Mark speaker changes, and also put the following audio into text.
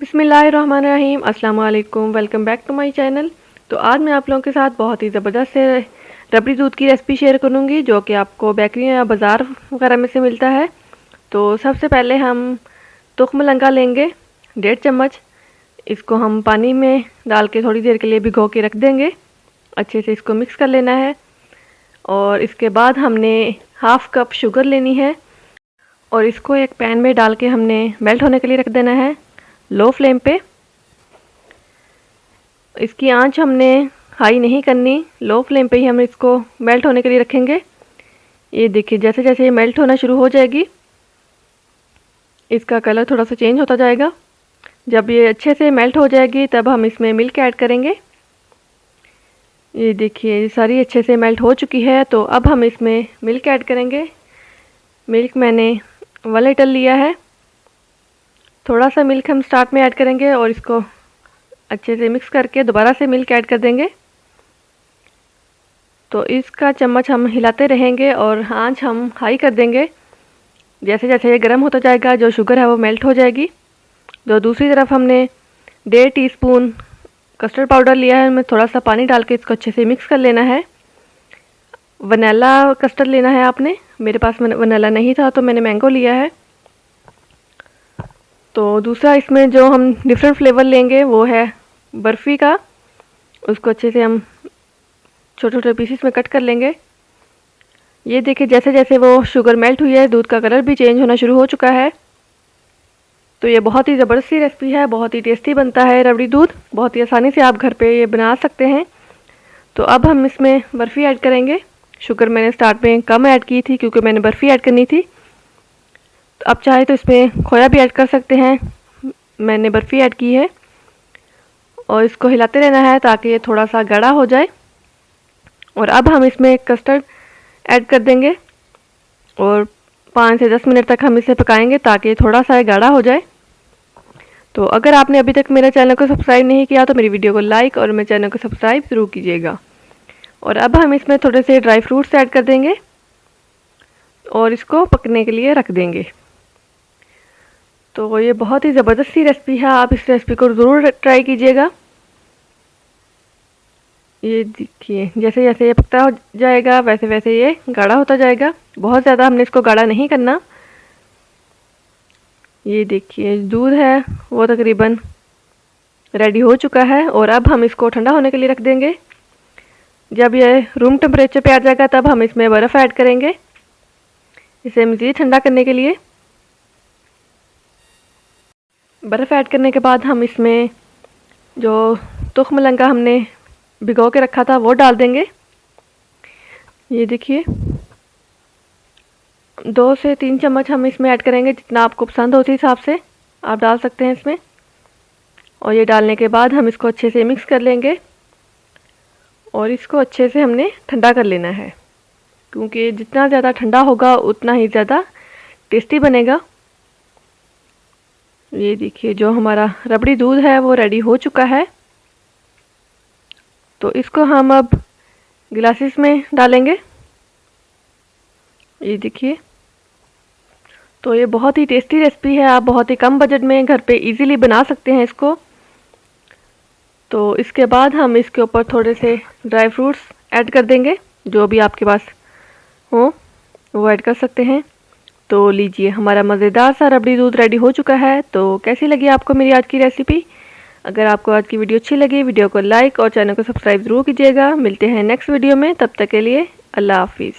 Speaker 1: बिस्मिल्लाहिर्रहमानिर्रहीम। अस्सलाम वालेकुम, welcome back to my channel. तो आज मैं आप लोगों के साथ बहुत ही ज़बरदस्त से रबड़ी दूध की रेसिपी शेयर करूंगी, जो कि आपको बेकरी या बाज़ार वगैरह में से मिलता है। तो सबसे पहले हम तुख्म लंका लेंगे 1.5 चम्मच। इसको हम पानी में डाल के थोड़ी देर के लिए भिगो के रख देंगे। अच्छे से इसको मिक्स कर लेना है। और इसके बाद हमने हाफ़ कप शुगर लेनी है और इसको एक पैन में डाल के हमने मेल्ट होने के लिए रख देना है लो फ्लेम पे। इसकी आंच हमने हाई नहीं करनी, लो फ्लेम पे ही हम इसको मेल्ट होने के लिए रखेंगे। ये देखिए, जैसे जैसे ये मेल्ट होना शुरू हो जाएगी, इसका कलर थोड़ा सा चेंज होता जाएगा। जब ये अच्छे से मेल्ट हो जाएगी तब हम इसमें मिल्क ऐड करेंगे। ये देखिए, ये सारी अच्छे से मेल्ट हो चुकी है। तो अब हम इसमें मिल्क ऐड करेंगे। मिल्क मैंने 1 लीटर लिया है। थोड़ा सा मिल्क हम स्टार्ट में ऐड करेंगे और इसको अच्छे से मिक्स करके दोबारा से मिल्क ऐड कर देंगे। तो इसका चम्मच हम हिलाते रहेंगे और आंच हम हाई कर देंगे। जैसे जैसे ये गर्म होता जाएगा, जो शुगर है वो मेल्ट हो जाएगी। तो दूसरी तरफ हमने 1.5 टीस्पून कस्टर्ड पाउडर लिया है। मैं थोड़ा सा पानी डाल के इसको अच्छे से मिक्स कर लेना है। वनीला कस्टर्ड लेना है आपने। मेरे पास वनीला नहीं था तो मैंने मैंगो लिया है। तो दूसरा इसमें जो हम डिफरेंट फ्लेवर लेंगे वो है बर्फ़ी का। उसको अच्छे से हम छोटे छोटे पीसेस में कट कर लेंगे। ये देखिए, जैसे जैसे वो शुगर मेल्ट हुई है, दूध का कलर भी चेंज होना शुरू हो चुका है। तो ये बहुत ही ज़बरदस्त सी रेसिपी है, बहुत ही टेस्टी बनता है रबड़ी दूध। बहुत ही आसानी से आप घर पे ये बना सकते हैं। तो अब हम इसमें बर्फ़ी ऐड करेंगे। शुगर मैंने स्टार्ट में कम ऐड की थी क्योंकि मैंने बर्फ़ी ऐड करनी थी। तो आप चाहे तो इसमें खोया भी ऐड कर सकते हैं। मैंने बर्फ़ी ऐड की है और इसको हिलाते रहना है ताकि ये थोड़ा सा गाढ़ा हो जाए। और अब हम इसमें कस्टर्ड ऐड कर देंगे और 5 से 10 मिनट तक हम इसे पकाएंगे ताकि ये थोड़ा सा गाढ़ा हो जाए। तो अगर आपने अभी तक मेरे चैनल को सब्सक्राइब नहीं किया तो मेरी वीडियो को लाइक और मेरे चैनल को सब्सक्राइब ज़रूर कीजिएगा। और अब हम इसमें थोड़े से ड्राई फ्रूट्स ऐड कर देंगे और इसको पकने के लिए रख देंगे। तो ये बहुत ही ज़बरदस्त सी रेसिपी है, आप इस रेसिपी को ज़रूर ट्राई कीजिएगा। ये देखिए, जैसे जैसे ये पकता हो जाएगा वैसे वैसे ये गाढ़ा होता जाएगा। बहुत ज़्यादा हमने इसको गाढ़ा नहीं करना। ये देखिए, दूध है वो तकरीबन रेडी हो चुका है और अब हम इसको ठंडा होने के लिए रख देंगे। जब ये रूम टेम्परेचर पे आ जाएगा तब हम इसमें बर्फ़ ऐड करेंगे, इसे मज़ीद ठंडा करने के लिए। बर्फ़ ऐड करने के बाद हम इसमें जो तुख्म लंका हमने भिगो के रखा था वो डाल देंगे। ये देखिए, 2 से 3 चम्मच हम इसमें ऐड करेंगे, जितना आपको पसंद हो उसी हिसाब से आप डाल सकते हैं इसमें। और ये डालने के बाद हम इसको अच्छे से मिक्स कर लेंगे और इसको अच्छे से हमने ठंडा कर लेना है, क्योंकि जितना ज़्यादा ठंडा होगा उतना ही ज़्यादा टेस्टी बनेगा। ये देखिए, जो हमारा रबड़ी दूध है वो रेडी हो चुका है। तो इसको हम अब गिलासेस में डालेंगे। ये देखिए, तो ये बहुत ही टेस्टी रेसिपी है, आप बहुत ही कम बजट में घर पे इजीली बना सकते हैं इसको। तो इसके बाद हम इसके ऊपर थोड़े से ड्राई फ्रूट्स ऐड कर देंगे, जो भी आपके पास हो वो ऐड कर सकते हैं। तो लीजिए, हमारा मज़ेदार सा रबड़ी दूध रेडी हो चुका है। तो कैसी लगी आपको मेरी आज की रेसिपी? अगर आपको आज की वीडियो अच्छी लगी, वीडियो को लाइक और चैनल को सब्सक्राइब ज़रूर कीजिएगा। मिलते हैं नेक्स्ट वीडियो में, तब तक के लिए अल्लाह हाफिज़।